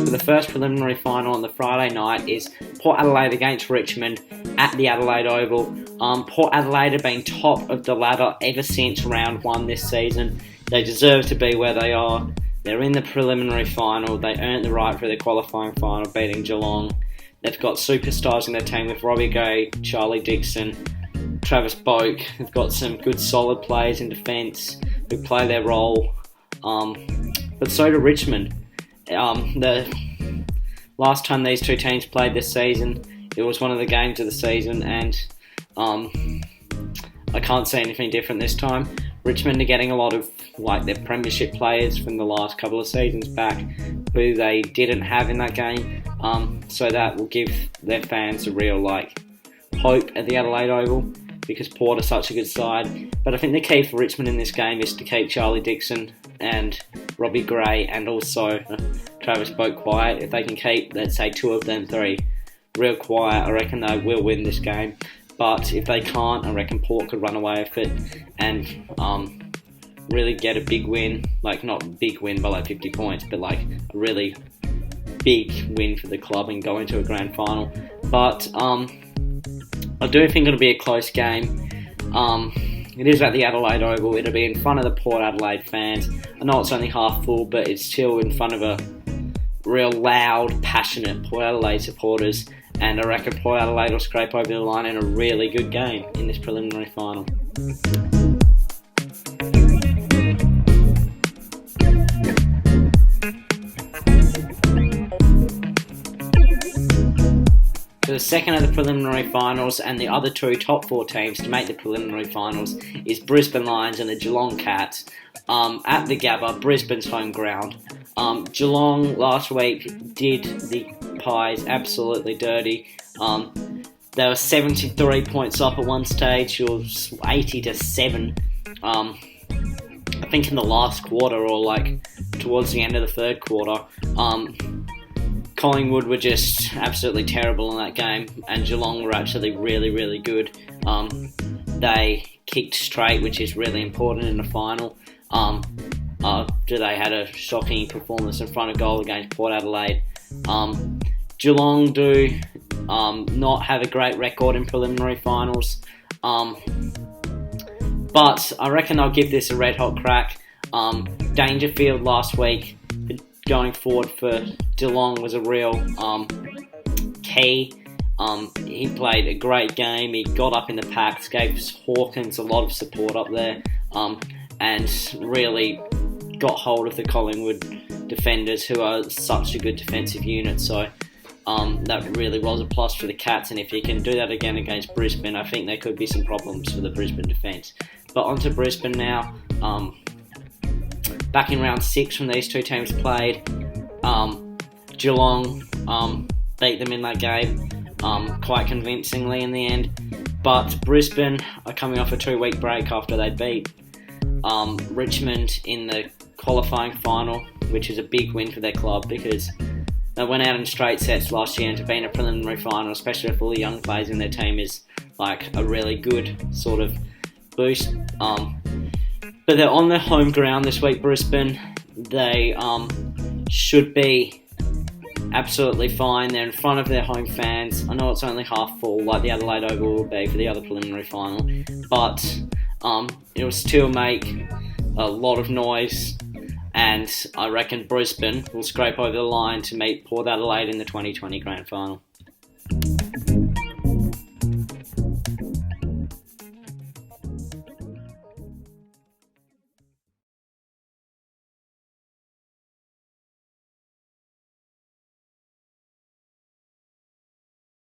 But the first preliminary final on the Friday night is Port Adelaide against Richmond at the Adelaide Oval. Port Adelaide have been top of the ladder ever since round 1 this season. They deserve to be where they are. They're in the preliminary final. They earned the right for the qualifying final, beating Geelong. They've got superstars in their team with Robbie Gray, Charlie Dixon, Travis Boak. They've got some good solid players in defence who play their role. But so do Richmond. The last time these two teams played this season, it was one of the games of the season, and I can't see anything different this time. Richmond are getting a lot of their premiership players from the last couple of seasons back who they didn't have in that game, so that will give their fans a real hope at the Adelaide Oval, because Port are such a good side. But I think the key for Richmond in this game is to keep Charlie Dixon and Robbie Gray and also Travis Boak quiet. If they can keep, let's say, 2 of them 3 real quiet, I reckon they will win this game. But if they can't, I reckon Port could run away with it and really get a big win. Not big win by 50 points, but a really big win for the club and go into a grand final. But I do think it'll be a close game. It is at the Adelaide Oval. It'll be in front of the Port Adelaide fans. I know it's only half full, but it's still in front of a real loud, passionate Port Adelaide supporters. And I reckon Port Adelaide will scrape over the line in a really good game in this preliminary final. For the second of the preliminary finals, and the other 2 top 4 teams to make the preliminary finals is Brisbane Lions and the Geelong Cats at the Gabba, Brisbane's home ground. Geelong last week did the Pies absolutely dirty. They were 73 points up at one stage. It was 80-7. I think in the last quarter, or towards the end of the third quarter. Collingwood were just absolutely terrible in that game, and Geelong were actually really, really good. They kicked straight, which is really important in the final. After they had a shocking performance in front of goal against Port Adelaide. Geelong do not have a great record in preliminary finals, but I reckon I'll give this a red-hot crack. Dangerfield last week, going forward for Geelong, was a real key. He played a great game. He got up in the packs, gave Hawkins a lot of support up there, and really got hold of the Collingwood defenders, who are such a good defensive unit. So that really was a plus for the Cats, and if you can do that again against Brisbane, I think there could be some problems for the Brisbane defence. But on to Brisbane now. Back in round 6 when these two teams played, Geelong beat them in that game quite convincingly in the end. But Brisbane are coming off a 2-week break after they beat Richmond in the qualifying final, which is a big win for their club, because they went out in straight sets last year, and to be in a preliminary final, especially with all the young players in their team, is a really good sort of boost. But they're on their home ground this week, Brisbane. They should be absolutely fine. They're in front of their home fans. I know it's only half full, like the Adelaide Oval will be for the other preliminary final, but it will still make a lot of noise, and I reckon Brisbane will scrape over the line to meet Port Adelaide in the 2020 Grand Final.